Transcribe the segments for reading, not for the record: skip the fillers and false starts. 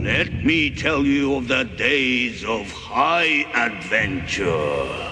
Let me tell you of the days of high adventure.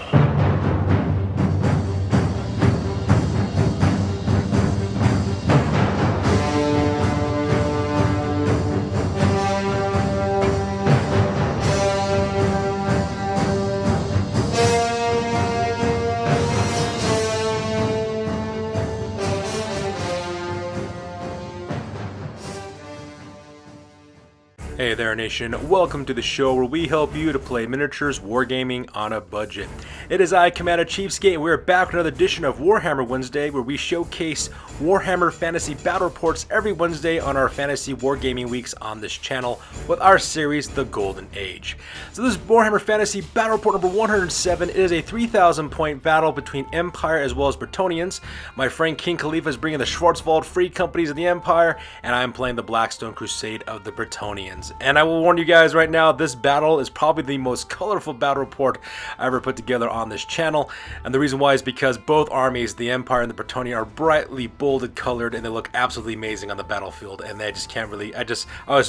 Hey there, nation. Welcome to the show where we help you to play miniatures wargaming on a budget. It is I, Commander Chiefsgate, and we're back with another edition of Warhammer Wednesday, where we showcase Warhammer Fantasy Battle Reports every Wednesday on our Fantasy Wargaming Weeks on this channel with our series, The Golden Age. So this is Warhammer Fantasy Battle Report number 107. It is a 3,000 point battle between Empire as well as Bretonnians. My friend King Khalifa is bringing the Schwarzwald Free Companies of the Empire, and I'm playing the Blackstone Crusade of the Bretonnians. And I will warn you guys right now, this battle is probably the most colorful battle report I ever put together on this channel. And the reason why is because both armies, the Empire and the Bretonnian, are brightly bolded colored, and they look absolutely amazing on the battlefield. And they just can't really,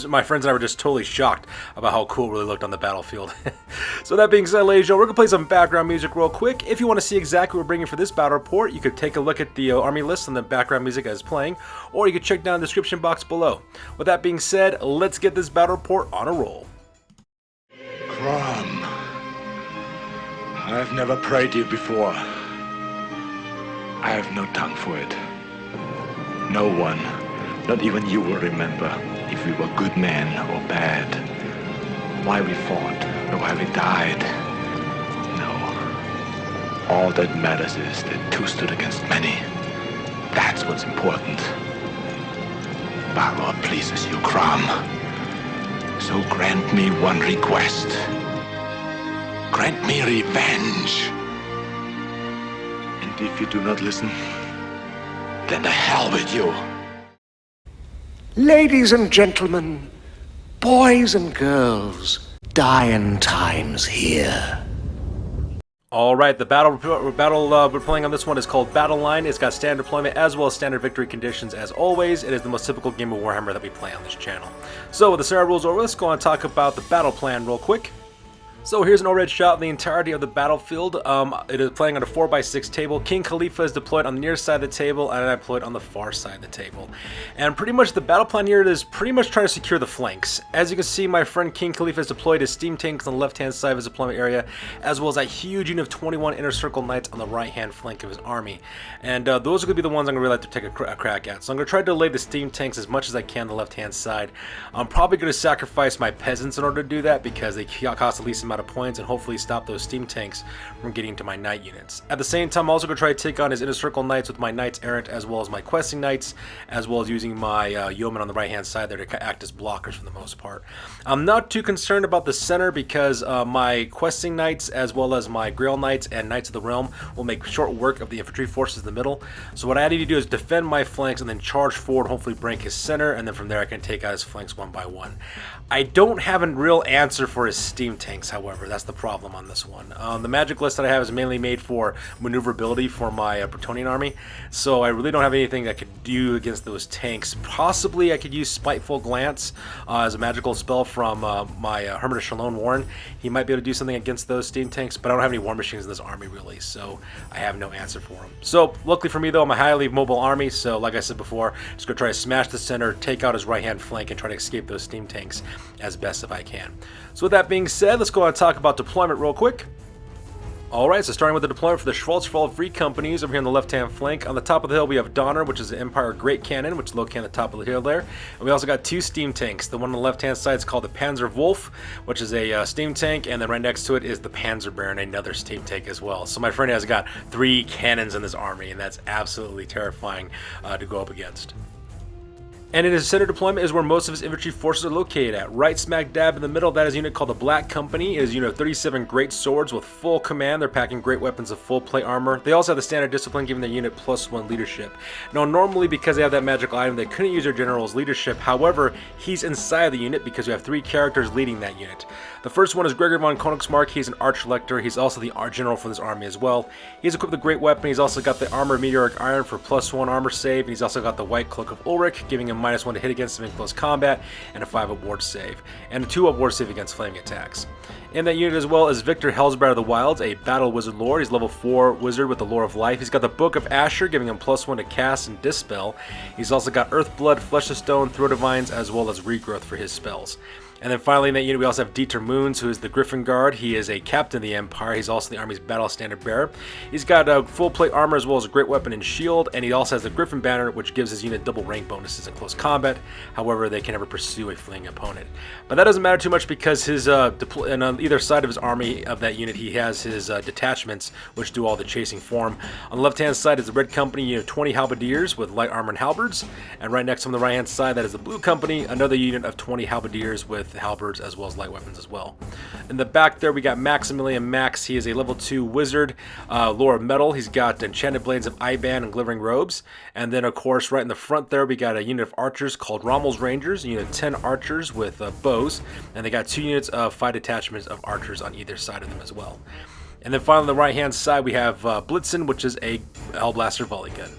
my friends and I were just totally shocked about how cool it really looked on the battlefield. So that being said, ladies and gentlemen, we're going to play some background music real quick. If you want to see exactly what we're bringing for this battle report, you could take a look at the army list and the background music as playing, or you could check down the description box below. With that being said, let's get this battle report on a roll. Crom, I've never prayed you before. I have no tongue for it. No one, not even you, will remember if we were good men or bad, why we fought, or why we died. No. All that matters is that two stood against many. That's what's important. Balor pleases you, Crom. So grant me one request. Grant me revenge. And if you do not listen, then the hell with you. Ladies and gentlemen, boys and girls, dying times here. Alright, the battle we're playing on this one is called Battle Line. It's got standard deployment as well as standard victory conditions as always. It is the most typical game of Warhammer that we play on this channel. So with the standard rules over, let's go and talk about the battle plan real quick. So here's an overhead shot of the entirety of the battlefield. It is playing on a 4x6 table. King Khalifa is deployed on the near side of the table, and I'm deployed on the far side of the table. And pretty much the battle plan here is pretty much trying to secure the flanks. As you can see, my friend King Khalifa has deployed his steam tanks on the left-hand side of his deployment area, as well as a huge unit of 21 inner circle knights on the right-hand flank of his army. And those are going to be the ones I'm going to really like to take a crack at. So I'm going to try to delay the steam tanks as much as I can on the left-hand side. I'm probably going to sacrifice my peasants in order to do that, because they cost the least amount of points and hopefully stop those steam tanks from getting to my knight units. At the same time, I'm also going to try to take on his inner circle knights with my knights errant as well as my questing knights, as well as using my yeomen on the right hand side there to act as blockers for the most part. I'm not too concerned about the center, because my questing knights as well as my grail knights and knights of the realm will make short work of the infantry forces in the middle. So what I need to do is defend my flanks and then charge forward, hopefully break his center, and then from there I can take out his flanks one by one. I don't have a real answer for his steam tanks, however. That's the problem on this one. The magic list that I have is mainly made for maneuverability for my Bretonnian army, so I really don't have anything I could do against those tanks. Possibly I could use Spiteful Glance as a magical spell from my Hermit of Shalom Warren. He might be able to do something against those steam tanks, but I don't have any war machines in this army really, so I have no answer for him. So luckily for me though, I'm a highly mobile army, so like I said before, just gonna try to smash the center, take out his right hand flank, and try to escape those steam tanks as best if I can. So with that being said, let's go on and talk about deployment real quick. Alright, so starting with the deployment for the Schwarzwald Free Companies over here on the left-hand flank. On the top of the hill, we have Donner, which is the Empire Great Cannon, which is located on the top of the hill there. And we also got two steam tanks. The one on the left-hand side is called the Panzer Wolf, which is a steam tank, and then right next to it is the Panzer Baron, another steam tank as well. So my friend has got 3 cannons in this army, and that's absolutely terrifying to go up against. And in his center deployment is where most of his infantry forces are located at. Right smack dab in the middle, that is a unit called the Black Company. It is a unit of 37 great swords with full command. They're packing great weapons of full plate armor. They also have the standard discipline, giving their unit +1 leadership. Now normally, because they have that magical item, they couldn't use their general's leadership. However, he's inside the unit because we have 3 characters leading that unit. The first one is Gregor von Konigsmarck. He's an arch lector. He's also the general for this army as well. He's equipped with a great weapon. He's also got the armor Meteoric Iron for +1 armor save. And he's also got the white cloak of Ulric, giving him a -1 to hit against them in close combat, and a 5-up ward save, and a 2-up ward save against flaming attacks. In that unit as well is Viktor, Helsbraad of the Wilds, a Battle Wizard Lord. He's level 4 wizard with the Lore of Life. He's got the Book of Ashur, giving him +1 to cast and dispel. He's also got Earthblood, Flesh of Stone, Throat of Vines, as well as Regrowth for his spells. And then finally in that unit we also have Dieter Munz, who is the Griffon Guard. He is a captain of the Empire. He's also the Army's battle standard bearer. He's got full plate armor as well as a great weapon and shield, and he also has the Griffon banner, which gives his unit double rank bonuses in close combat. However, they can never pursue a fleeing opponent. But that doesn't matter too much because his and on either side of his army of that unit he has his detachments, which do all the chasing for him. On the left hand side is the Red Company unit of 20 halberdiers with light armor and halberds, and right next to him on the right hand side that is the Blue Company, another unit of 20 halberdiers with halberds as well as light weapons as well. In the back there we got Maximilian Max. He is a level 2 wizard, Lore of Metal. He's got enchanted blades of Iban and glittering robes. And then of course right in the front there we got a unit of archers called Rommel's Rangers, a unit of 10 archers with bows, and they got 2 units of 5 detachments of archers on either side of them as well. And then finally on the right hand side we have Blitzen, which is a Hellblaster volley gun.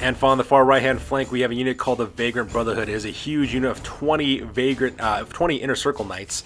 And on the far right-hand flank, we have a unit called the Vagrant Brotherhood. It is a huge unit of 20 Inner Circle Knights.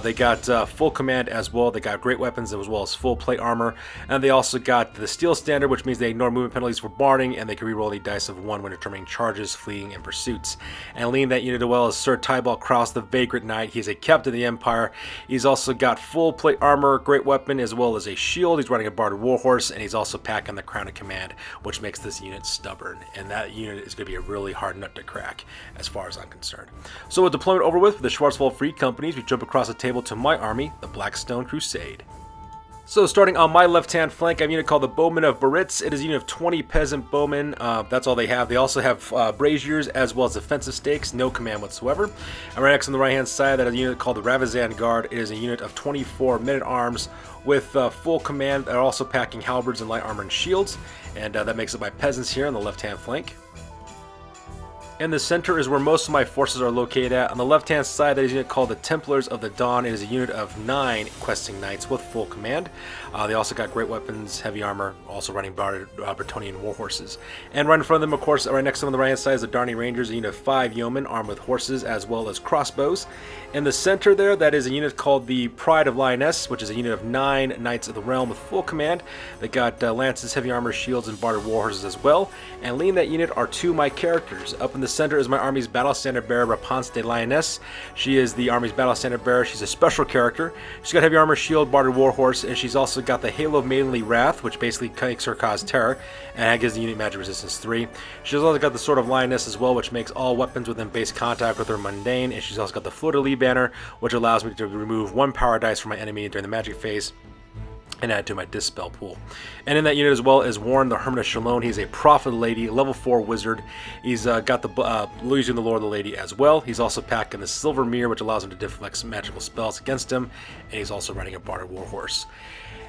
They got full command as well. They got great weapons as well as full plate armor. And they also got the Steel Standard, which means they ignore movement penalties for barding, and they can reroll the dice of 1 when determining charges, fleeing, and pursuits. And leading that unit as well is Sir Tybalt Kraus, the Vagrant Knight. He's a captain of the Empire. He's also got full plate armor, great weapon, as well as a shield. He's riding a Barded Warhorse, and he's also packing the Crown of Command, which makes this unit stubborn. And that unit is going to be a really hard nut to crack as far as I'm concerned. So with deployment over with the Schwarzwald Free Companies, we jump across the table to my army, the Blackstone Crusade. So starting on my left-hand flank, I have a unit called the Bowmen of Baritz. It is a unit of 20 peasant bowmen. That's all they have. They also have braziers as well as defensive stakes, no command whatsoever. And right next on the right-hand side, that is a unit called the Ravizan Guard. It is a unit of 24 men-at-arms with full command. They're also packing halberds and light armor and shields. And that makes it my peasants here on the left-hand flank. In the center is where most of my forces are located at. On the left-hand side, that is a unit called the Templars of the Dawn. It is a unit of 9 questing knights with full command. They also got great weapons, heavy armor, also running Bretonnian warhorses. And right in front of them, of course, right next to them on the right-hand side is the Darnay Rangers, a unit of 5 yeomen armed with horses as well as crossbows. In the center there, that is a unit called the Pride of Lioness, which is a unit of 9 Knights of the Realm with full command. They got lances, heavy armor, shields, and Barded warhorses as well. And leading that unit are 2 of my characters. Up in the center is my army's battle standard bearer, Rapunzel de Lioness. She is the army's battle standard bearer. She's a special character. She's got heavy armor, shield, Barded warhorse, and she's also got the Halo of Maidenly Wrath, which basically makes her cause terror, and that gives the unit magic resistance 3. She's also got the Sword of Lioness as well, which makes all weapons within base contact with her mundane, and she's also got the Fleur-de-Lis banner, which allows me to remove 1 power dice from my enemy during the magic phase and add to my dispel pool. And in that unit as well is Warren, the Hermit of Shalon. He's a Prophet of the Lady, level 4 wizard. He's got the using the Lord of the Lady as well. He's also packing the Silver Mirror, which allows him to deflect magical spells against him, and he's also riding a Barded Warhorse.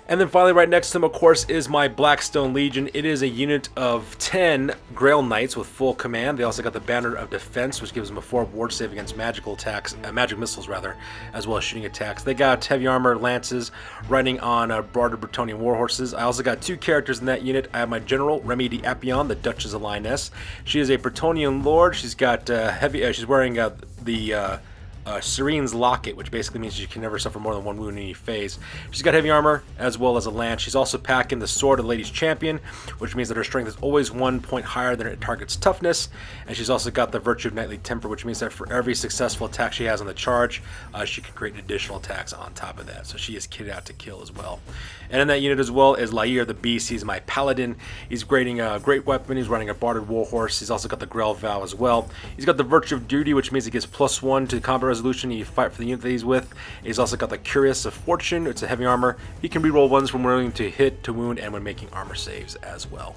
And then finally right next to him, of course, is my Blackstone Legion. It is a unit of 10 Grail Knights with full command. They also got the Banner of Defense, which gives them a 4 ward save against magical attacks, magic missiles rather, as well as shooting attacks. They got heavy armor, lances, riding on Barded Bretonnian warhorses. I also got 2 characters in that unit. I have my General, Remy de Appion, the Duchess of Lioness. She is a Bretonnian lord. She's got she's wearing the Serene's Locket, which basically means she can never suffer more than 1 wound in any phase. She's got heavy armor as well as a lance. She's also packing the Sword of the Lady's Champion, which means that her strength is always 1 point higher than her target's toughness. And she's also got the Virtue of Knightly Temper, which means that for every successful attack she has on the charge, she can create additional attacks on top of that. So she is kitted out to kill as well. And in that unit as well is Lair the Beast. He's my Paladin. He's grading a great weapon. He's running a Barded Warhorse. He's also got the Grell Vow as well. He's got the Virtue of Duty, which means he gets +1 to combat resolution. You fight for the unit that he's with. He's also got the Curious of Fortune. It's a heavy armor. He can reroll ones when willing to hit, to wound, and when making armor saves as well.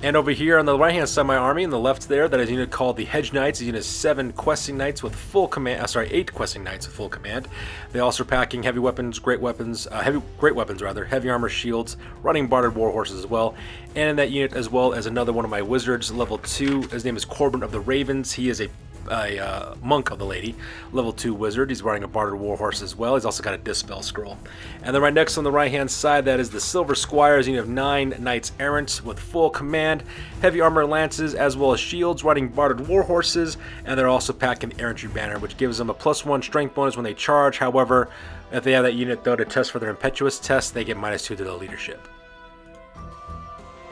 And over here on the right hand side of my army, on the left there, that is a unit called the Hedge Knights. A unit of 7 questing knights with full command. 8 questing knights with full command. They also are packing heavy weapons, great weapons, heavy armor, shields, running Barded warhorses as well. And in that unit as well as another one of my wizards, level 2. His name is Corbin of the Ravens. He is a monk of the lady, level 2 wizard. He's riding a barded warhorse as well. He's also got a dispel scroll. And then right next on the right hand side, that is the Silver Squires. You have 9 knights errant with full command, heavy armor lances, as well as shields, riding barded warhorses, and they're also packing the errantry banner, which gives them a +1 strength bonus when they charge. However, if they have that unit though to test for their impetuous test, they get -2 to the leadership.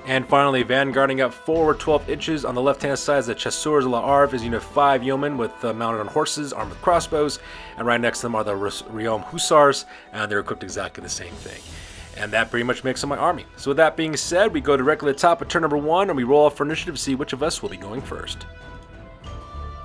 And finally, vanguarding up forward 12 inches on the left-hand side is the Chasseurs la Arve, is unit 5 yeomen with mounted on horses, armed with crossbows, and right next to them are the Regrowth Hussars, and they're equipped exactly the same thing. And that pretty much makes up my army. So with that being said, we go directly to the top of turn number 1, and we roll off for initiative to see which of us will be going first.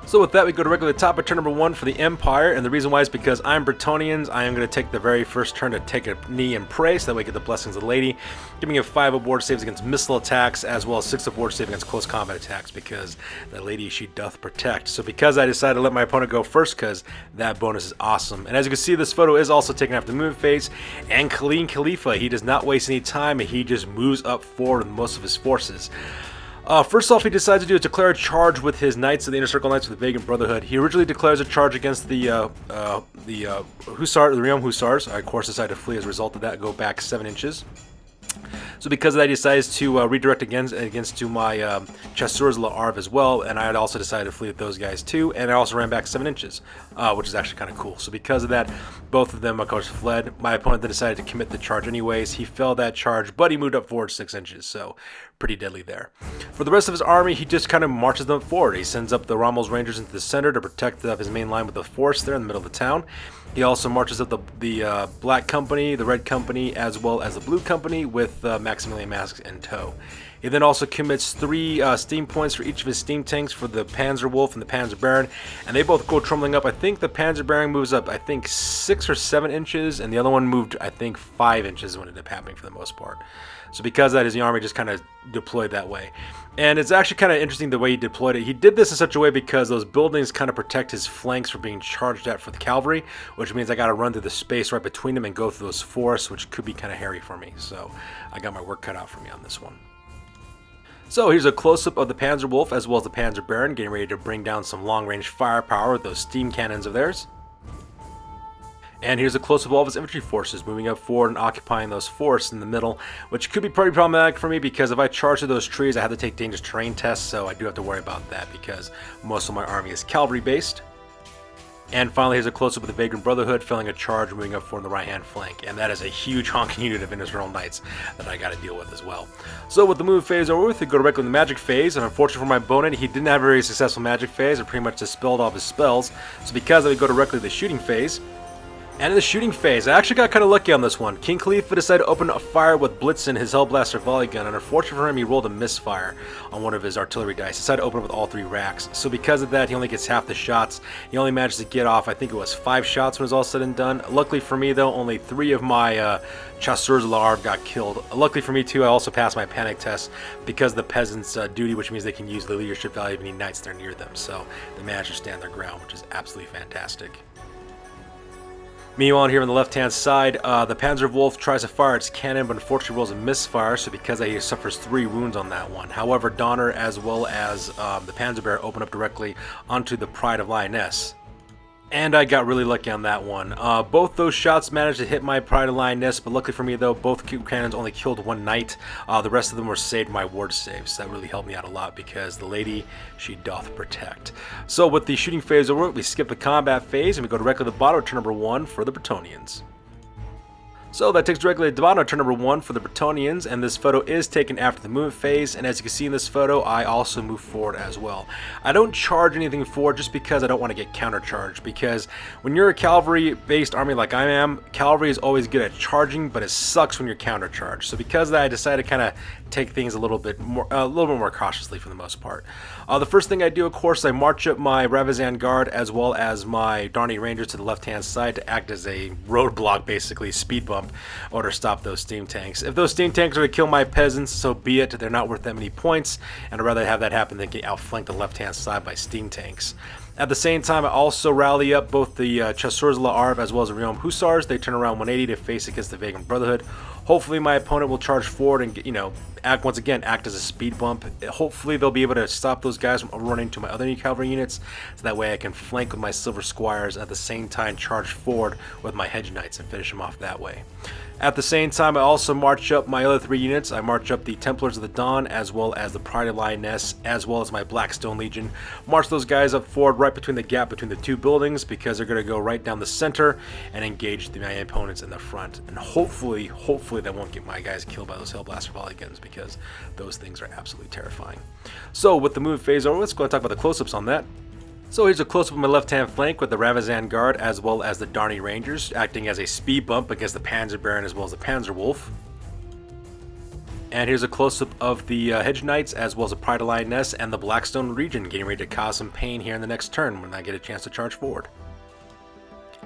So with that, we go directly to the top of turn number 1 for the Empire, and the reason why is because I'm Bretonnians. I am going to take the very first turn to take a knee and pray, so that way we get the blessings of the lady, giving me a 5 aboard saves against missile attacks, as well as 6 aboard save against close combat attacks, because the lady, she doth protect. So because I decided to let my opponent go first, because that bonus is awesome. And as you can see, this photo is also taken after the movement phase, and Khalid Khalifa, he does not waste any time, and he just moves up forward with most of his forces. First off, he decides to declare a charge with his Knights of the Inner Circle Knights of the Vagrant Brotherhood. He originally declares a charge against the Regrowth Hussars. I, of course, decided to flee as a result of that, go back 7 inches. So because of that, he decides to redirect against to my Chasseurs la Arve as well, and I had also decided to flee with those guys too, and I also ran back 7 inches, which is actually kind of cool. So because of that, both of them, of course, fled. My opponent then decided to commit the charge anyways. He failed that charge, but he moved up forward 6 inches, so pretty deadly there. For the rest of his army, he just kind of marches them forward. He sends up the Rommel's Rangers into the center to protect his main line with the forest there in the middle of the town. He also marches up the Black Company, the Red Company, as well as the Blue Company with Maximilian Masks in tow. He then also commits 3 steam points for each of his steam tanks for the Panzer Wolf and the Panzer Baron, and they both go trundling up. I think the Panzer Baron moves up, I think 6 or 7 inches, and the other one moved, I think 5 inches when it ended up happening for the most part. So because of that, his army just kind of deployed that way. And it's actually kind of interesting the way he deployed it. He did this in such a way because those buildings kind of protect his flanks from being charged at for the cavalry, which means I got to run through the space right between them and go through those forests, which could be kind of hairy for me. So I got my work cut out for me on this one. So here's a close-up of the Panzer Wolf as well as the Panzer Baron getting ready to bring down some long-range firepower with those steam cannons of theirs. And here's a close-up of all of his infantry forces moving up forward and occupying those forests in the middle, which could be pretty problematic for me because if I charge through those trees, I have to take dangerous terrain tests, so I do have to worry about that because most of my army is cavalry-based. And finally, here's a close-up of the Vagrant Brotherhood filling a charge moving up forward on the right-hand flank, and that is a huge honking unit of Innistrad Knights that I got to deal with as well. So with the move phase over with, we go directly to the magic phase, and unfortunately for my opponent, he didn't have a very successful magic phase, and pretty much dispelled all of his spells. So because of it, we go directly to the shooting phase. And in the shooting phase, I actually got kind of lucky on this one. King Khalifa decided to open a fire with Blitzen, his Hellblaster volley gun, and unfortunately for him, he rolled a misfire on one of his artillery dice. He decided to open it with all 3 racks. So because of that, he only gets half the shots. He only managed to get off, I think it was 5 shots when it was all said and done. Luckily for me, though, only 3 of my Chasseurs la Arve got killed. Luckily for me, too, I also passed my panic test because of the peasants' duty, which means they can use the leadership value of any knights that are near them. So they managed to stand their ground, which is absolutely fantastic. Meanwhile, here on the left-hand side, the Panzer Wolf tries to fire its cannon, but unfortunately rolls a misfire, so because of that, he suffers 3 wounds on that one. However, Donner, as well as the Panzer Bear, open up directly onto the Pride of Lioness. And I got really lucky on that one. Both those shots managed to hit my Pride of Lioness, but luckily for me though, both cannons only killed 1 knight. The rest of them were saved by ward saves. That really helped me out a lot because the lady, she doth protect. So with the shooting phase over, we skip the combat phase and we go directly to the bottom of turn number 1 for the Bretonnians. So that takes directly to the bottom of turn number 1 for the Bretonnians, and this photo is taken after the movement phase, and as you can see in this photo, I also move forward as well. I don't charge anything forward just because I don't want to get countercharged, because when you're a cavalry-based army like I am, cavalry is always good at charging, but it sucks when you're countercharged. So because of that, I decided to kind of take things a little bit more cautiously for the most part. The first thing I do, of course, I march up my Ravizan Guard as well as my Darnay Rangers to the left-hand side to act as a roadblock, basically, speed bump, in order to stop those steam tanks. If those steam tanks are to kill my peasants, so be it. They're not worth that many points, and I'd rather have that happen than get outflanked the left-hand side by steam tanks. At the same time, I also rally up both the Chasseurs la Arve as well as the Regrowth Hussars. They turn around 180 to face against the Vagrant Brotherhood, Hopefully my opponent will charge forward and, you know, act as a speed bump. Hopefully they'll be able to stop those guys from overrunning to my other cavalry units, so that way I can flank with my Silver Squires, at the same time charge forward with my Hedge Knights and finish them off that way. At the same time, I also march up my other 3 units. I march up the Templars of the Dawn, as well as the Pride of Lioness, as well as my Blackstone Legion. March those guys up forward right between the gap between the 2 buildings, because they're going to go right down the center and engage my opponents in the front. And hopefully they won't get my guys killed by those Hellblaster Volleygans, because those things are absolutely terrifying. So with the move phase over, let's go and talk about the close-ups on that. So here's a close-up of my left-hand flank with the Ravizan Guard as well as the Darnay Rangers, acting as a speed bump against the Panzer Baron as well as the Panzer Wolf. And here's a close-up of the Hedge Knights as well as the Pride of Lioness and the Blackstone region, getting ready to cause some pain here in the next turn when I get a chance to charge forward.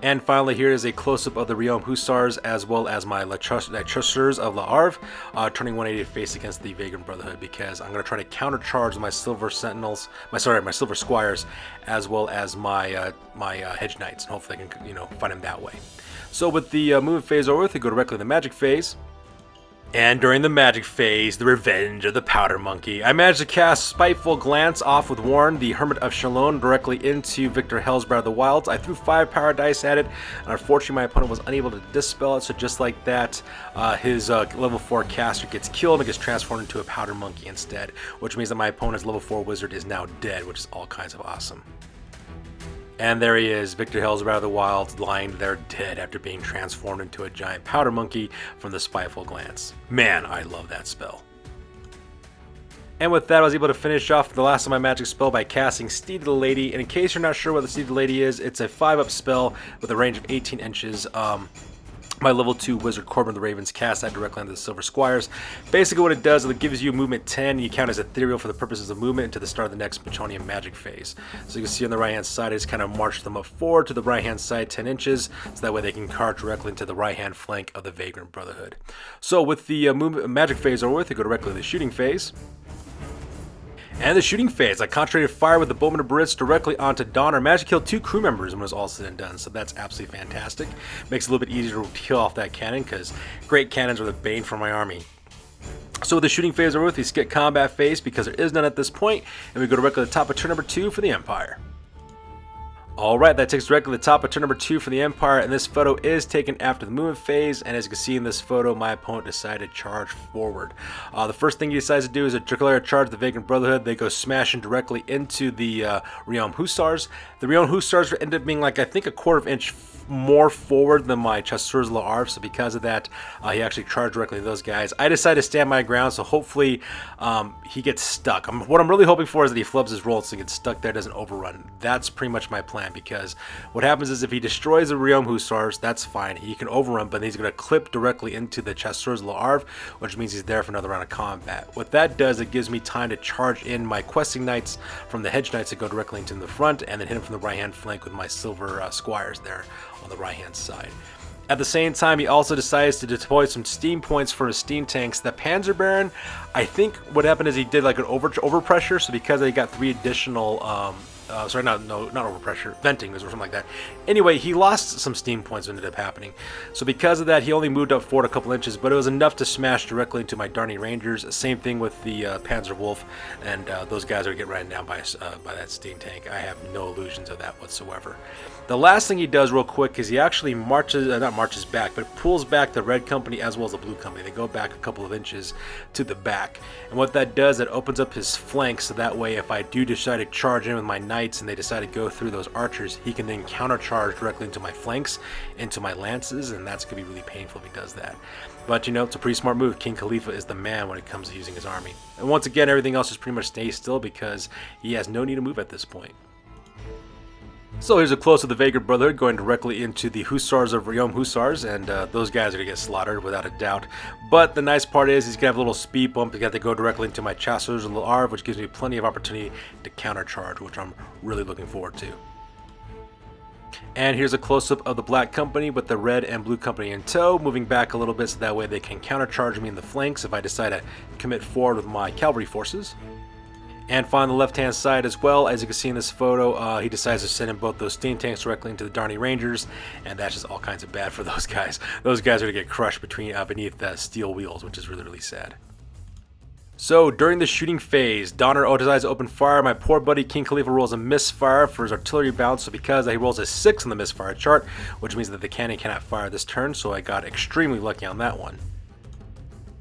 And finally, here is a close-up of the Riom Hussars as well as my Chasseurs of La Arve, turning 180 to face against the Vagrant Brotherhood, because I'm going to try to countercharge my Silver Sentinels, my Silver Squires, as well as my Hedge Knights, and hopefully I can, you know, fight them that way. So with the movement phase over with, we go directly to the magic phase. And during the magic phase, the Revenge of the Powder Monkey, I managed to cast Spiteful Glance off with Warren, the Hermit of Shalon, directly into Viktor Helsbraad of the Wilds. I threw 5 power dice at it, and unfortunately my opponent was unable to dispel it, so just like that, his level 4 caster gets killed and gets transformed into a Powder Monkey instead, which means that my opponent's level 4 wizard is now dead, which is all kinds of awesome. And there he is, Viktor Helsbraad of the Wilds, lying there dead after being transformed into a giant powder monkey from the Spiteful Glance. Man, I love that spell. And with that, I was able to finish off the last of my magic spell by casting Steed of the Lady. And in case you're not sure what the Steed of the Lady is, it's a 5-up spell with a range of 18 inches. My level 2 wizard Corbin the Ravens cast that directly onto the Silver Squires. Basically what it does is it gives you movement 10, and you count as ethereal for the purposes of movement until the start of the next Bretonnian magic phase. So you can see on the right hand side, I just kind of march them up forward to the right hand side 10 inches, so that way they can charge directly into the right hand flank of the Vagrant Brotherhood. So with the movement magic phase over with, we go directly to the shooting phase. And the shooting phase, I concentrated fire with the Bowman of Brits directly onto Donner. Managed to kill 2 crew members when it was all said and done, so that's absolutely fantastic. Makes it a little bit easier to kill off that cannon, because great cannons are the bane for my army. So with the shooting phase over with, we skip combat phase because there is none at this point, and we go directly to the top of turn number 2 for the Empire. Alright, that takes directly to the top of turn number 2 for the Empire, and this photo is taken after the movement phase, and as you can see in this photo, my opponent decided to charge forward. The first thing he decides to do is declare a charge the Vagrant Brotherhood. They go smashing directly into the Riom Hussars. The Riom Hussars end up being like, I think, a quarter of an inch more forward than my Chasseurs La Arve, so because of that, he actually charged directly to those guys. I decided to stand my ground, so hopefully he gets stuck. What I'm really hoping for is that he flubs his roll so he gets stuck there, doesn't overrun. That's pretty much my plan, because what happens is if he destroys the Riom Hussars, that's fine. He can overrun, but then he's going to clip directly into the Chasseurs La Arve, which means he's there for another round of combat. What that does, it gives me time to charge in my Questing Knights from the Hedge Knights that go directly into the front, and then hit him from the right-hand flank with my Silver Squires there on the right-hand side. At the same time, he also decides to deploy some steam points for his steam tanks. The Panzer Baron, I think what happened is he did like an overpressure, so because he got 3 additional not overpressure, venting or something like that. Anyway, he lost some steam points what ended up happening. So because of that, he only moved up forward a couple inches, but it was enough to smash directly into my Darnay Rangers. Same thing with the Panzer Wolf, and those guys are getting ran down by that steam tank. I have no illusions of that whatsoever. The last thing he does real quick is he actually not marches back, but pulls back the red company as well as the blue company. They go back a couple of inches to the back. And what that does, it opens up his flanks, so that way if I do decide to charge in with my knights and they decide to go through those archers, he can then countercharge directly into my flanks, into my lances, and that's going to be really painful if he does that. But, you know, it's a pretty smart move. King Khalifa is the man when it comes to using his army. And once again, everything else just pretty much stays still because he has no need to move at this point. So here's a close of the Vagrant Brotherhood going directly into the Hussars of Riom Hussars, and those guys are going to get slaughtered without a doubt. But the nice part is he's going to have a little speed bump. He's got to go directly into my Chasseurs La Arve, which gives me plenty of opportunity to countercharge, which I'm really looking forward to. And here's a close-up of the Black Company with the Red and Blue Company in tow, moving back a little bit so that way they can countercharge me in the flanks if I decide to commit forward with my cavalry forces. And finally, on the left-hand side as well, as you can see in this photo, he decides to send in both those steam tanks directly into the Darny Rangers, and that's just all kinds of bad for those guys. Those guys are going to get crushed beneath the steel wheels, which is really, really sad. So, during the shooting phase, Donner decides to open fire. My poor buddy King Khalifa rolls a misfire for his artillery bounce, so because he rolls a 6 on the misfire chart, which means that the cannon cannot fire this turn, so I got extremely lucky on that one.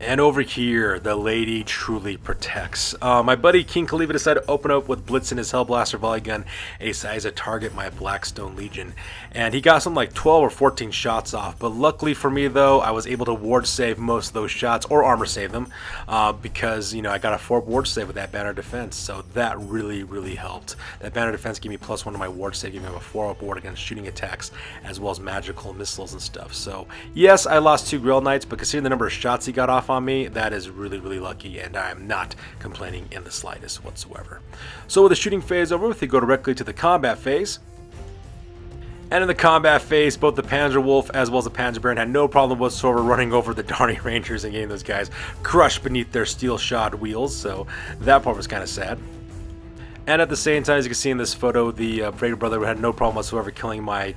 And over here, the lady truly protects. My buddy King Khalifa decided to open up with Blitz in his Hellblaster volley gun, and he decides to target my Blackstone Legion. And he got something like 12 or 14 shots off, but luckily for me though, I was able to ward save most of those shots, or armor save them, because, you know, I got a 4 ward save with that banner defense, so that really, really helped. That banner defense gave me +1 to my ward save, giving me a 4 ward against shooting attacks, as well as magical missiles and stuff. So, yes, I lost 2 Grail Knights, but considering the number of shots he got off on me, that is really, really lucky, and I am not complaining in the slightest whatsoever. So with the shooting phase over, we go directly to the combat phase. And in the combat phase, both the Panzer Wolf as well as the Panzer Baron had no problem whatsoever running over the Darny Rangers and getting those guys crushed beneath their steel shod wheels, so that part was kind of sad. And at the same time, as you can see in this photo, the Bretonnian brother had no problem whatsoever killing my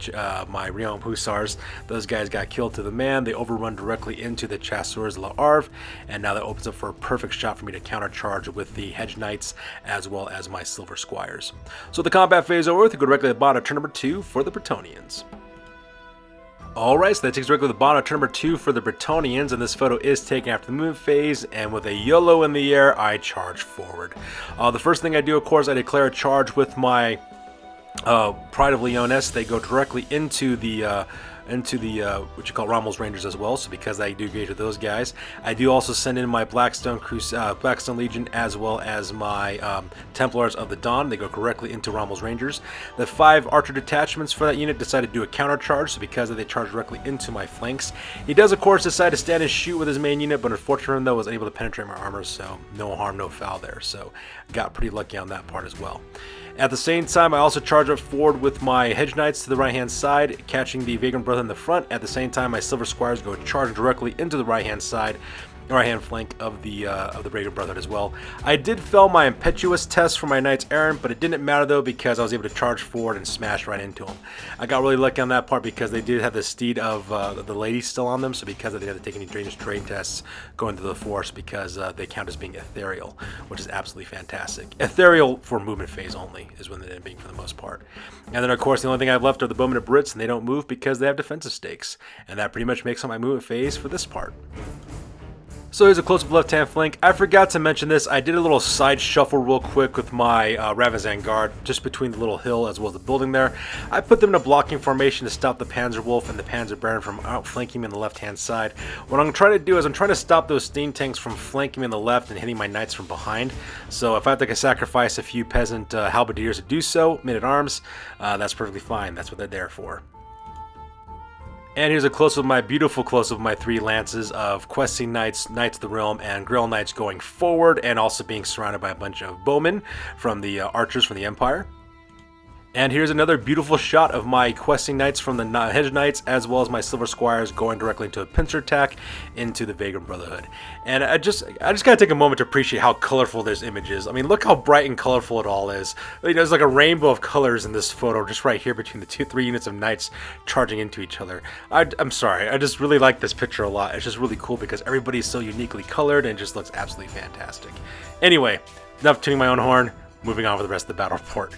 Realm Hussars. Those guys got killed to the man. They overrun directly into the Chasseurs La Arve, and now that opens up for a perfect shot for me to countercharge with the Hedge Knights as well as my Silver Squires. So the combat phase over, we go directly to the bottom of turn number 2 for the Bretonnians. Alright, so that takes directly to the bottom of turn number 2 for the Bretonnians, and this photo is taken after the move phase, and with a YOLO in the air, I charge forward. The first thing I do, of course, I declare a charge with my Pride of Leonis. They go directly into the what you call Rommel's Rangers as well, so because I do engage with those guys, I do also send in my Blackstone Legion as well as my Templars of the Dawn. They go directly into Rommel's Rangers. The 5 archer detachments for that unit decide to do a counter charge, so because they charge directly into my flanks. He does, of course, decide to stand and shoot with his main unit, but unfortunately for him, though, was able to penetrate my armor, so no harm, no foul there. So got pretty lucky on that part as well. At the same time, I also charge up forward with my Hedge Knights to the right-hand side, catching the Vagrant Brother in the front. At the same time, my Silver Squires go charging directly into the right-hand flank of the Vagrant Brotherhood as well. I did fail my Impetuous test for my Knights Errant, but it didn't matter though because I was able to charge forward and smash right into them. I got really lucky on that part because they did have the steed of the lady still on them, so because they didn't have to take any dangerous terrain tests going through the force because they count as being ethereal, which is absolutely fantastic. Ethereal for movement phase only is when they end up being for the most part. And then of course the only thing I have left are the Bowmen of Brits, and they don't move because they have defensive stakes, and that pretty much makes up my movement phase for this part. So here's a close-up left-hand flank. I forgot to mention this. I did a little side shuffle real quick with my Ravenzan Guard, just between the little hill as well as the building there. I put them in a blocking formation to stop the Panzer Wolf and the Panzer Baron from outflanking me on the left-hand side. What I'm trying to do is I'm trying to stop those steam tanks from flanking me on the left and hitting my knights from behind. So if I have to sacrifice a few peasant halberdiers to do so, men-at-arms, that's perfectly fine. That's what they're there for. And here's a close-up of my beautiful close-up of my 3 lances of Questing Knights, Knights of the Realm, and Grail Knights going forward, and also being surrounded by a bunch of bowmen from the archers from the Empire. And here's another beautiful shot of my Questing Knights from the Hedge Knights, as well as my Silver Squires going directly into a pincer attack into the Vagrant Brotherhood. And I just gotta take a moment to appreciate how colorful this image is. I mean, look how bright and colorful it all is. You know, there's like a rainbow of colors in this photo, just right here between the 3 units of knights charging into each other. I'm sorry, I just really like this picture a lot. It's just really cool because everybody's so uniquely colored and it just looks absolutely fantastic. Anyway, enough tuning my own horn. Moving on with the rest of the battle report.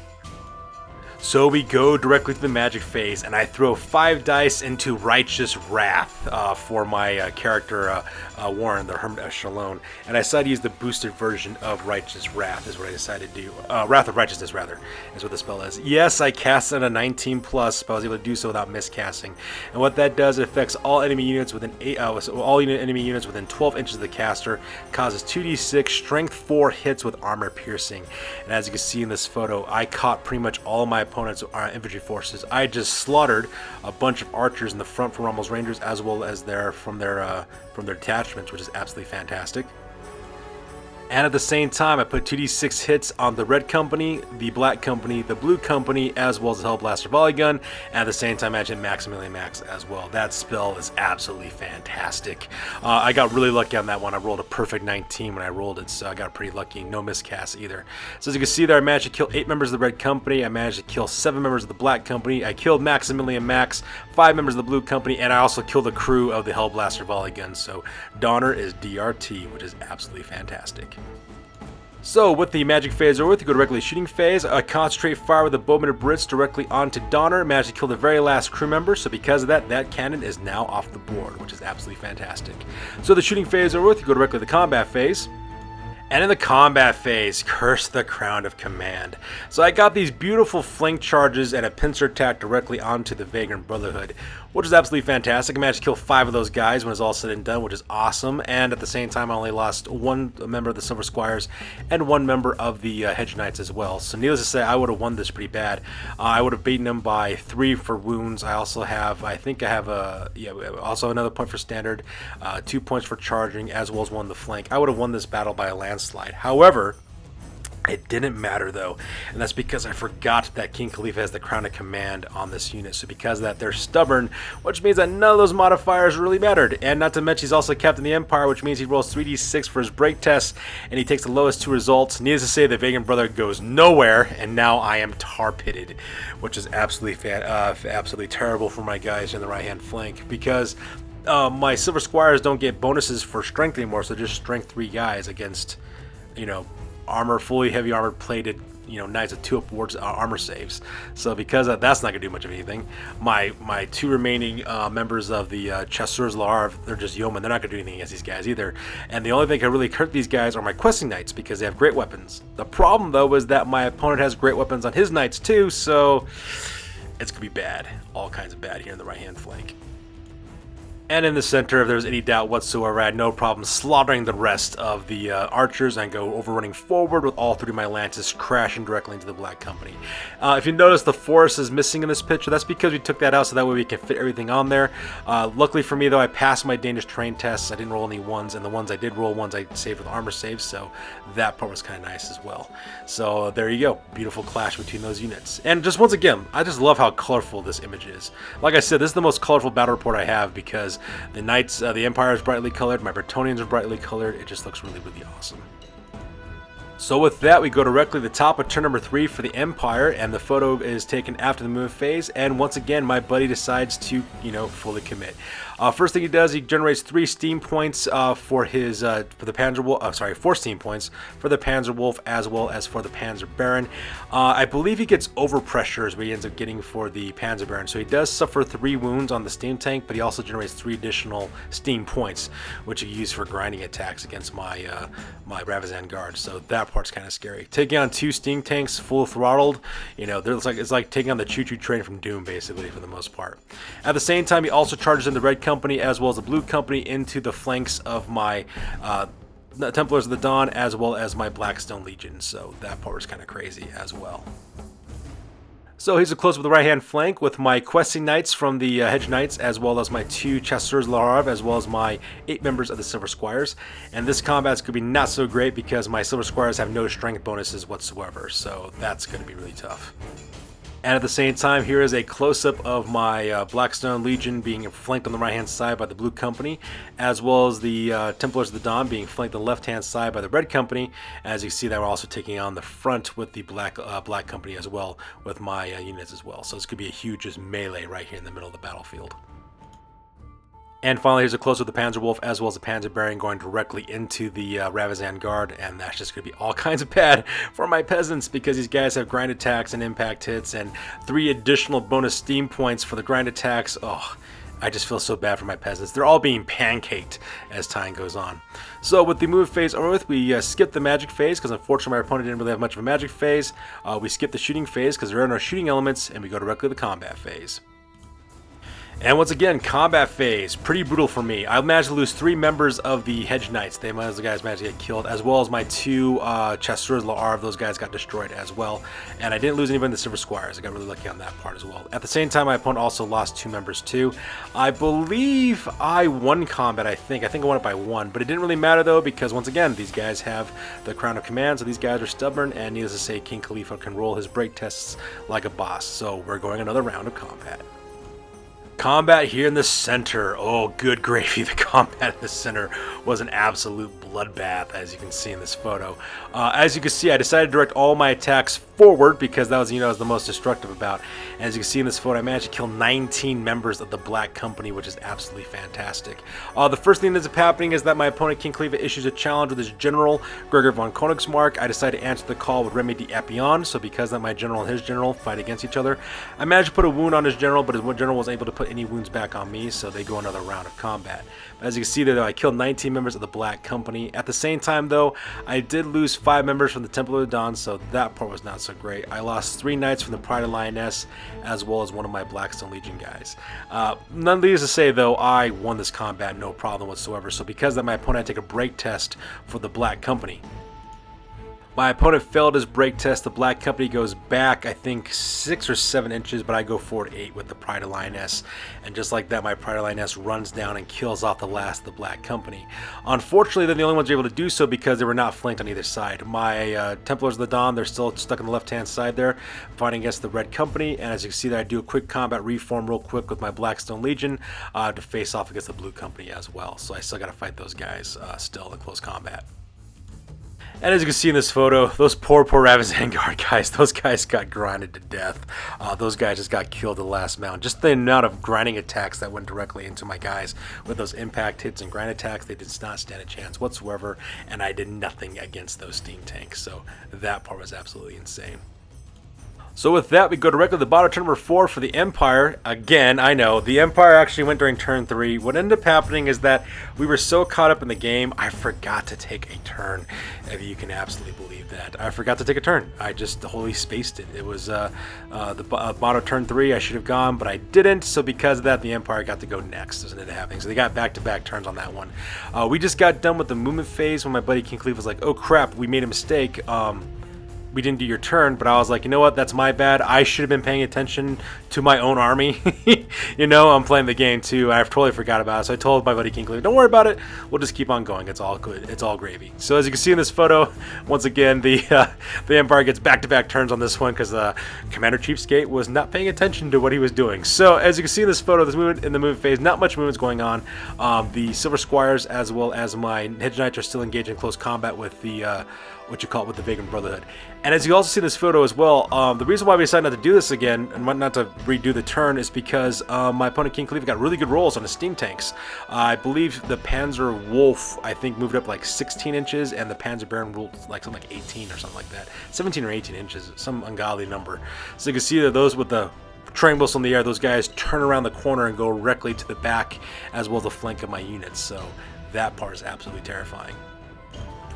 So we go directly to the magic phase, and I throw 5 dice into Righteous Wrath for my character Warren, the Hermit of Shalom, and I decided to use the boosted version of Righteous Wrath is what I decided to do. Wrath of Righteousness, rather, is what the spell is. Yes, I cast it at a 19+, but I was able to do so without miscasting. And what that does, it affects all enemy units within enemy units within 12 inches of the caster, causes 2d6 strength 4 hits with armor piercing. And as you can see in this photo, I caught pretty much all of my opponent's infantry forces. I just slaughtered a bunch of archers in the front for Rommel's Rangers, as well as from their detachments, which is absolutely fantastic. And at the same time, I put 2d6 hits on the red company, the black company, the blue company, as well as the Hellblaster Volley Gun. And at the same time, I mentioned Maximilian Max as well. That spell is absolutely fantastic. I got really lucky on that one. I rolled a perfect 19 when I rolled it, so I got pretty lucky. No miscasts either. So as you can see there, I managed to kill 8 members of the red company. I managed to kill 7 members of the black company. I killed Maximilian Max, 5 members of the blue company, and I also killed the crew of the Hellblaster Volley Gun. So Donner is DRT, which is absolutely fantastic. So with the magic phase over with, you go directly to shooting phase. I concentrate fire with the Bowman of Brits directly onto Donner. Managed to kill the very last crew member, so because of that, that cannon is now off the board, which is absolutely fantastic. So the shooting phase over with, you go directly to the combat phase. And in the combat phase, curse the crown of command. So I got these beautiful flank charges and a pincer attack directly onto the Vagrant Brotherhood, which is absolutely fantastic. I managed to kill 5 of those guys when it's all said and done, which is awesome. And at the same time, I only lost 1 member of the Silver Squires and 1 member of the Hedge Knights as well. So needless to say, I would have won this pretty bad. I would have beaten them by 3 for wounds. I also have, also another point for standard, 2 points for charging, as well as 1 the flank. I would have won this battle by a landslide. However, it didn't matter though, and that's because I forgot that King Khalifa has the Crown of Command on this unit. So because of that, they're stubborn, which means that none of those modifiers really mattered. And not to mention, he's also Captain of the Empire, which means he rolls 3d6 for his break test, and he takes the lowest 2 results. Needless to say, the Vagrant Brother goes nowhere, and now I am tar-pitted, which is absolutely absolutely terrible for my guys in the right-hand flank, because my Silver Squires don't get bonuses for strength anymore, so just strength 3 guys against, fully heavy armored plated, knights with 2 upwards armor saves. So because of that, that's not gonna do much of anything. My 2 remaining members of the Chasseurs L'Arve, they're just yeomen. They're not gonna do anything against these guys either. And the only thing that can really hurt these guys are my questing knights, because they have great weapons. The problem though is that my opponent has great weapons on his knights too, so it's gonna be bad. All kinds of bad here in the right hand flank. And in the center, if there was any doubt whatsoever, I had no problem slaughtering the rest of the archers and go overrunning forward with all 3 of my lances crashing directly into the black company. If you notice, the forest is missing in this picture. That's because we took that out so that way we can fit everything on there. Luckily for me, though, I passed my dangerous terrain tests. I didn't roll any 1s, and the ones I did roll, ones I saved with armor saves, so that part was kind of nice as well. So there you go. Beautiful clash between those units. And just once again, I just love how colorful this image is. Like I said, this is the most colorful battle report I have, because the Knights, the Empire is brightly colored, my Bretonnians are brightly colored. It just looks really, really awesome. So with that, we go directly to the top of turn number 3 for the Empire, and the photo is taken after the move phase, and once again, my buddy decides to, fully commit. First thing he does, he generates 3 steam points for his for the Panzer Wolf. 4 steam points for the Panzer Wolf as well as for the Panzer Baron. I believe he gets overpressure is what he ends up getting for the Panzer Baron. So he does suffer 3 wounds on the steam tank, but he also generates 3 additional steam points, which he used for grinding attacks against my my Ravizan Guard. So that part's kind of scary. Taking on 2 steam tanks full throttled, it's like taking on the choo-choo train from Doom, basically, for the most part. At the same time, he also charges in the red company as well as the blue company into the flanks of my Templars of the Dawn as well as my Blackstone Legion. So that part was kind of crazy as well. So here's a close-up of the right-hand flank with my questing knights from the Hedge Knights, as well as my 2 Chasseurs L'Arve, as well as my 8 members of the Silver Squires. And this combat's going to be not so great because my Silver Squires have no strength bonuses whatsoever, so that's going to be really tough. And at the same time, here is a close-up of my Blackstone Legion being flanked on the right-hand side by the Blue Company, as well as the Templars of the Dawn being flanked on the left-hand side by the Red Company. As you see, that we're also taking on the front with the Black Company as well, with my units as well. So it's going to be a huge just melee right here in the middle of the battlefield. And finally, here's a close-up of the Panzer Wolf as well as the Panzer Baron going directly into the Ravizan Guard, and that's just going to be all kinds of bad for my peasants because these guys have grind attacks and impact hits and 3 additional bonus steam points for the grind attacks. Oh, I just feel so bad for my peasants. They're all being pancaked as time goes on. So with the move phase over with, we skip the magic phase because unfortunately my opponent didn't really have much of a magic phase. We skip the shooting phase because there are no shooting elements, and we go directly to the combat phase. And once again, combat phase, pretty brutal for me. I managed to lose 3 members of the Hedge Knights. Those guys managed to get killed, as well as my 2 Chasseurs La'Arv. Those guys got destroyed as well. And I didn't lose anybody in the Silver Squires. I got really lucky on that part as well. At the same time, my opponent also lost 2 members too. I believe I won combat, I think. I won it by 1, but it didn't really matter though, because once again, these guys have the Crown of Command, so these guys are stubborn, and needless to say, King Khalifa can roll his break tests like a boss. So we're going another round of combat. Combat here in the center. Oh, good gravy. The combat in the center was an absolute bloodbath, as you can see in this photo. As you can see, I decided to direct all my attacks forward because that was, was the most destructive about. And as you can see in this photo, I managed to kill 19 members of the Black Company, which is absolutely fantastic. The first thing that ends up happening is that my opponent, King Khalifa, issues a challenge with his general, Gregor von Konigsmarck. I decided to answer the call with Remy d'Apion, so because that my general and his general fight against each other, I managed to put a wound on his general, but his general wasn't able to put any wounds back on me, so they go another round of combat. But as you can see there, though, I killed 19 members of the Black Company. At the same time, though, I did lose 5 members from the Temple of the Dawn, so that part was not so great. I lost 3 knights from the Pride of Lioness, as well as one of my Blackstone Legion guys. None needless to say, though, I won this combat no problem whatsoever, so because of that, my opponent had to take a break test for the Black Company. My opponent failed his break test. The Black Company goes back, I think, 6 or 7 inches, but I go forward 8 with the Pride of Lioness. And just like that, my Pride of Lioness runs down and kills off the last of the Black Company. Unfortunately, they're the only ones able to do so because they were not flanked on either side. My Templars of the Dawn, they're still stuck on the left-hand side there, fighting against the Red Company. And as you can see there, I do a quick combat reform real quick with my Blackstone Legion to face off against the Blue Company as well. So I still got to fight those guys still in close combat. And as you can see in this photo, those poor Ravizan Guard guys, those guys got grinded to death. Those guys just got killed the last mound. Just the amount of grinding attacks that went directly into my guys with those impact hits and grind attacks, they did not stand a chance whatsoever, and I did nothing against those steam tanks. So that part was absolutely insane. So with that, we go directly to the bottom of turn number 4 for the Empire. Again, I know, the Empire actually went during turn 3. What ended up happening is that we were so caught up in the game, I forgot to take a turn. If you can absolutely believe that. I forgot to take a turn. I just wholly spaced it. It was the bottom of turn 3, I should have gone, but I didn't. So because of that, the Empire got to go next. Doesn't it happening? So they got back-to-back turns on that one. We just got done with the movement phase when my buddy King Khalifa was like, oh crap, we made a mistake. We didn't do your turn, but I was like, you know what, that's my bad. I should have been paying attention to my own army. I'm playing the game too. I totally forgot about it. So I told my buddy King Khalifa, don't worry about it. We'll just keep on going. It's all good. It's all gravy. So as you can see in this photo, once again, the Empire gets back-to-back turns on this one because Commander Cheapskate was not paying attention to what he was doing. So as you can see in this photo, this movement in the movement phase, not much movement's going on. The Silver Squires as well as my Hedge Knights are still engaged in close combat with the with the Vagrant Brotherhood. And as you also see in this photo as well, the reason why we decided not to do this again and not to redo the turn is because my opponent King Khalifa got really good rolls on his steam tanks. I believe the Panzer Wolf, I think, moved up like 16 inches, and the Panzer Baron rolled like something like 18 or something like that. 17 or 18 inches, some ungodly number. So you can see that those with the train whistle in the air, those guys turn around the corner and go directly to the back as well as the flank of my units. So that part is absolutely terrifying.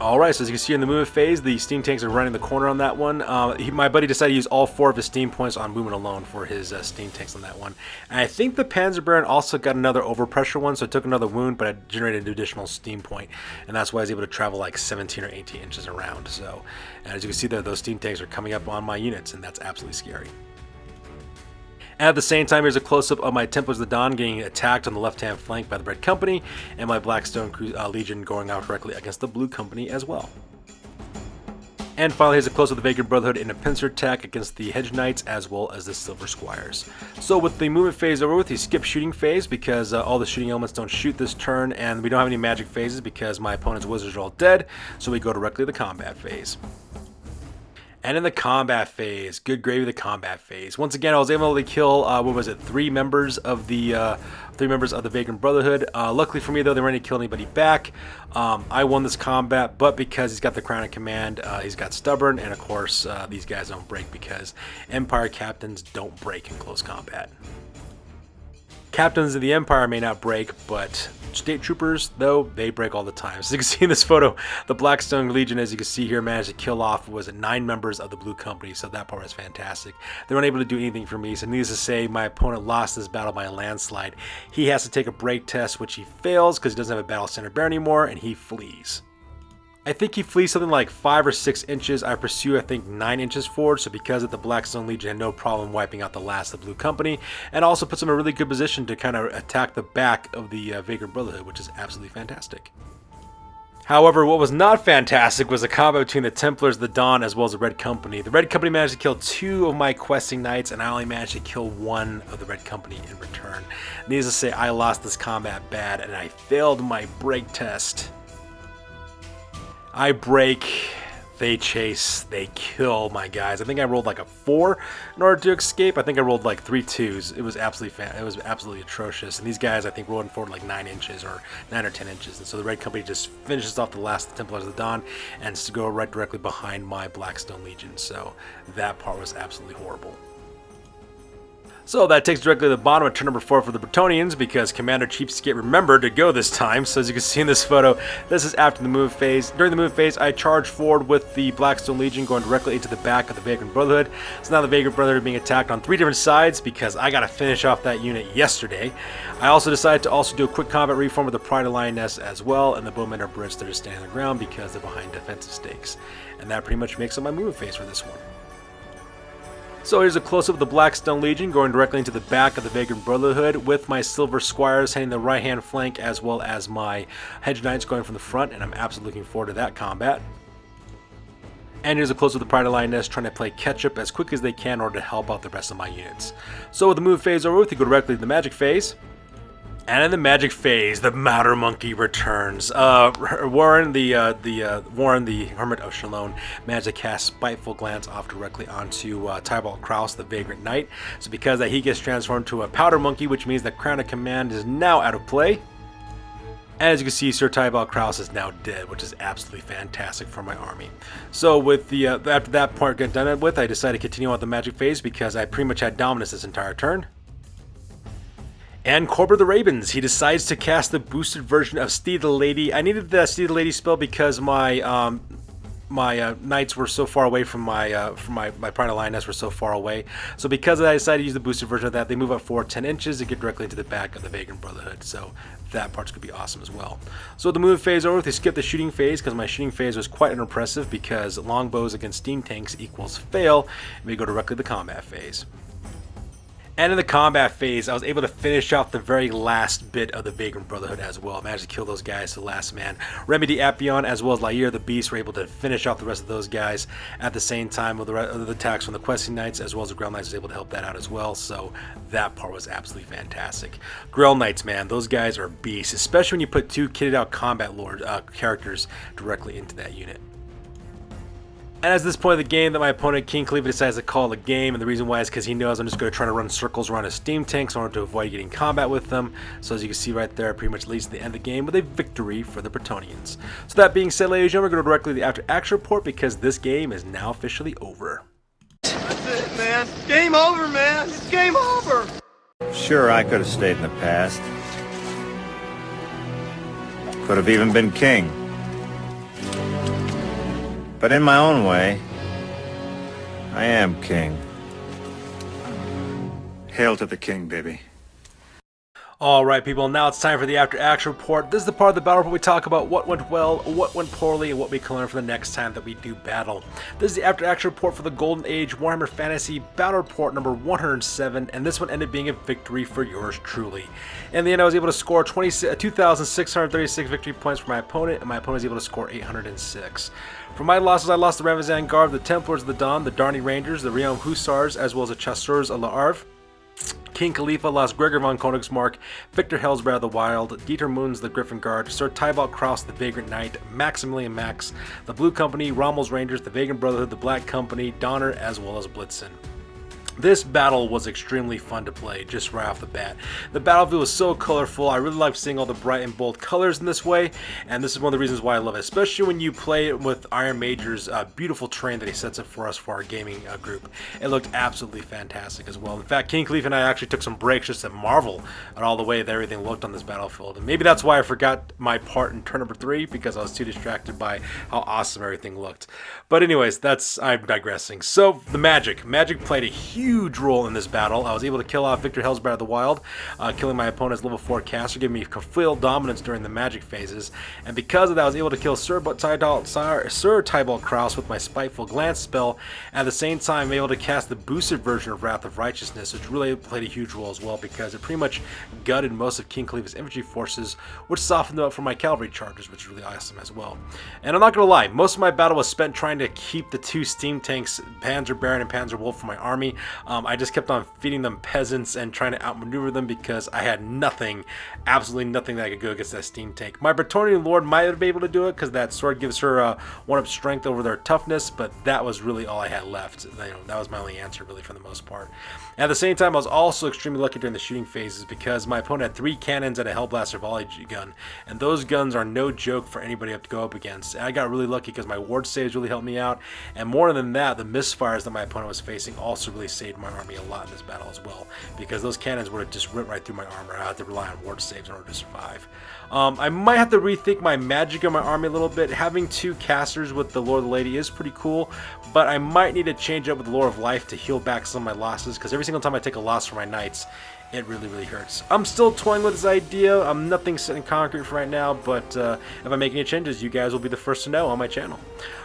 Alright, so as you can see in the movement phase, the steam tanks are running the corner on that one. My buddy decided to use all 4 of his steam points on movement alone for his steam tanks on that one. And I think the Panzer Baron also got another overpressure one, so it took another wound, but it generated an additional steam point. And that's why I was able to travel like 17 or 18 inches around. So, and as you can see there, those steam tanks are coming up on my units, and that's absolutely scary. At the same time, here's a close-up of my Templars of the Dawn getting attacked on the left-hand flank by the Red Company, and my Blackstone Legion going out directly against the Blue Company as well. And finally, here's a close-up of the Vagrant Brotherhood in a pincer attack against the Hedge Knights as well as the Silver Squires. So with the movement phase over with, you skip shooting phase because all the shooting elements don't shoot this turn, and we don't have any magic phases because my opponent's wizards are all dead, so we go directly to the combat phase. And in the combat phase, good gravy, the combat phase. Once again, I was able to kill, 3 members of the Vagrant Brotherhood. Luckily for me, though, they weren't able to kill anybody back. I won this combat, but because he's got the Crown of Command, he's got Stubborn, and of course, these guys don't break because Empire captains don't break in close combat. Captains of the Empire may not break, but state troopers, though, they break all the time. So as you can see in this photo, the Blackstone Legion, as you can see here, managed to kill off, was it 9 members of the Blue Company, so that part was fantastic. They weren't able to do anything for me, so needless to say, my opponent lost this battle by a landslide. He has to take a break test, which he fails because he doesn't have a battle standard bear anymore, and he flees. I think he flees something like 5 or 6 inches. I pursue, I think, 9 inches forward. So because of the Blackstone Legion had no problem wiping out the last of the Blue Company, and also puts him in a really good position to kind of attack the back of the Vagrant Brotherhood, which is absolutely fantastic. However, what was not fantastic was the combat between the Templars, the Dawn, as well as the Red Company. The Red Company managed to kill 2 of my questing knights, and I only managed to kill 1 of the Red Company in return. Needless to say, I lost this combat bad, and I failed my break test. I break, they chase, they kill my guys. I think I rolled like a 4 in order to escape. I think I rolled like 3 2s. It was absolutely atrocious. And these guys, I think, rolled forward like 9 inches or 9 or 10 inches. And so the Red Company just finishes off the last of the Templars of the Dawn and to go right directly behind my Blackstone Legion. So that part was absolutely horrible. So that takes directly to the bottom of turn number 4 for the Bretonnians, because Commander Cheapskate remembered to go this time. So as you can see in this photo, this is after the move phase. During the move phase, I charged forward with the Blackstone Legion, going directly into the back of the Vagrant Brotherhood. So now the Vagrant Brotherhood being attacked on 3 different sides, because I got to finish off that unit yesterday. I also decided to do a quick combat reform with the Pride of Lioness as well, and the Bowmen are Brits. They're just standing on the ground because they're behind defensive stakes. And that pretty much makes up my move phase for this one. So here's a close-up of the Blackstone Legion going directly into the back of the Vagrant Brotherhood, with my Silver Squires heading the right-hand flank, as well as my Hedge Knights going from the front, and I'm absolutely looking forward to that combat. And here's a close-up of the Pride of Lioness trying to play catch-up as quick as they can in order to help out the rest of my units. So with the move phase over with, we go directly to the Magic phase. And in the Magic phase, the Matter Monkey returns. Warren, the Hermit of Shalone, managed to cast Spiteful Glance off directly onto Tybalt Kraus, the Vagrant Knight. So because of that, he gets transformed to a Powder Monkey, which means that Crown of Command is now out of play. And as you can see, Sir Tybalt Kraus is now dead, which is absolutely fantastic for my army. So with the after that part get done with, I decided to continue on with the Magic phase because I pretty much had dominance this entire turn. And Corbett the Ravens, he decides to cast the boosted version of Steed the Lady. I needed the Steed the Lady spell because my knights were so far away from my Pride of Lioness were so far away. So because of that, I decided to use the boosted version of that. They move up forward 10 inches to get directly into the back of the Vagrant Brotherhood. So that part's going to be awesome as well. So the move phase over, they skip the shooting phase because my shooting phase was quite unimpressive because longbows against steam tanks equals fail. And we go directly to the combat phase. And in the combat phase, I was able to finish off the very last bit of the Vagrant Brotherhood as well. I managed to kill those guys to the last man. Remedy Apion as well as Lair the Beast were able to finish off the rest of those guys at the same time with the attacks from the Questing Knights, as well as the Grail Knights was able to help that out as well. So that part was absolutely fantastic. Grail Knights, man, those guys are beasts, especially when you put 2 kitted out combat lord characters directly into that unit. And at this point of the game that my opponent, King Khalifa, decides to call a game, and the reason why is because he knows I'm just going to try to run circles around his steam tanks in order to avoid getting combat with them. So as you can see right there, pretty much leads to the end of the game with a victory for the Bretonnians. So that being said, ladies and gentlemen, we're going to go directly to the after action report because this game is now officially over. That's it, man. Game over, man. It's game over. Sure, I could have stayed in the past. Could have even been king. But in my own way, I am king. Hail to the king, baby. Alright people, now it's time for the after action report. This is the part of the battle report we talk about what went well, what went poorly, and what we can learn for the next time that we do battle. This is the after action report for the Golden Age Warhammer Fantasy Battle Report number 107, and this one ended being a victory for yours truly. In the end, I was able to score 2,636 victory points for my opponent, and my opponent was able to score 806. For my losses, I lost the Ramazan Guard, the Templars of the Dawn, the Darney Rangers, the Riom Hussars, as well as the Chasseurs of l'Arve. King Khalifa lost Gregor von Konigsmarck, Viktor Helsbraad the Wild, Dieter Munz the Griffon Guard, Sir Tybalt Kraus the Vagrant Knight, Maximilian Max, the Blue Company, Rommel's Rangers, the Vagrant Brotherhood, the Black Company, Donner, as well as Blitzen. This battle was extremely fun to play just right off the bat. The battlefield was so colorful. I really liked seeing all the bright and bold colors in this way, and this is one of the reasons why I love it, especially when you play it with Iron Major's beautiful terrain that he sets up for us for our gaming group. It looked absolutely fantastic as well. In fact, King Cleef and I actually took some breaks just to marvel at all the way that everything looked on this battlefield, and maybe that's why I forgot my part in turn number 3, because I was too distracted by how awesome everything looked. But anyways, I'm digressing. So the magic played a huge role in this battle. I was able to kill off Viktor Helsbraad of the Wild, killing my opponent's level 4 caster, giving me complete dominance during the magic phases. And because of that, I was able to kill Sir Tybalt Kraus with my Spiteful Glance spell. At the same time, I'm able to cast the boosted version of Wrath of Righteousness, which really played a huge role as well, because it pretty much gutted most of King Cleef's infantry forces, which softened them up for my cavalry charges, which is really awesome as well. And I'm not gonna lie, most of my battle was spent trying to keep the 2 steam tanks, Panzer Baron and Panzer Wolf, for my army. I just kept on feeding them peasants and trying to outmaneuver them because I had nothing, absolutely nothing that I could go against that steam tank. My Bretonnian Lord might have been able to do it because that sword gives her 1-up strength over their toughness, but that was really all I had left. That was my only answer really for the most part. At the same time, I was also extremely lucky during the shooting phases because my opponent had 3 cannons and a Hellblaster volley gun, and those guns are no joke for anybody to go up against. And I got really lucky because my ward saves really helped me out, and more than that, the misfires that my opponent was facing also really saved my army a lot in this battle as well, because those cannons would have just ripped right through my armor. I had to rely on ward saves in order to survive. I might have to rethink my magic of my army a little bit. Having 2 casters with the Lord of the Lady is pretty cool, but I might need to change up with the Lord of Life to heal back some of my losses, because every single time I take a loss from my knights, it really hurts. I'm still toying with this idea. I'm nothing set in concrete for right now, but if I make any changes, you guys will be the first to know on my channel.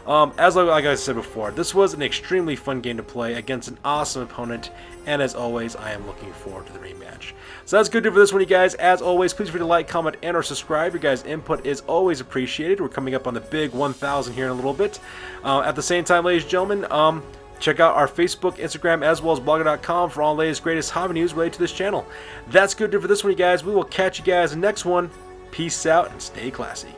Like I said before, this was an extremely fun game to play against an awesome opponent, and as always, I am looking forward to the rematch. So that's good to do for this one, you guys. As always, please feel free to like, comment, and or subscribe. Your guys' input is always appreciated. We're coming up on the big 1,000 here in a little bit. At the same time, ladies and gentlemen, check out our Facebook, Instagram, as well as blogger.com for all the latest, greatest hobby news related to this channel. That's good for this one, you guys. We will catch you guys in the next one. Peace out and stay classy.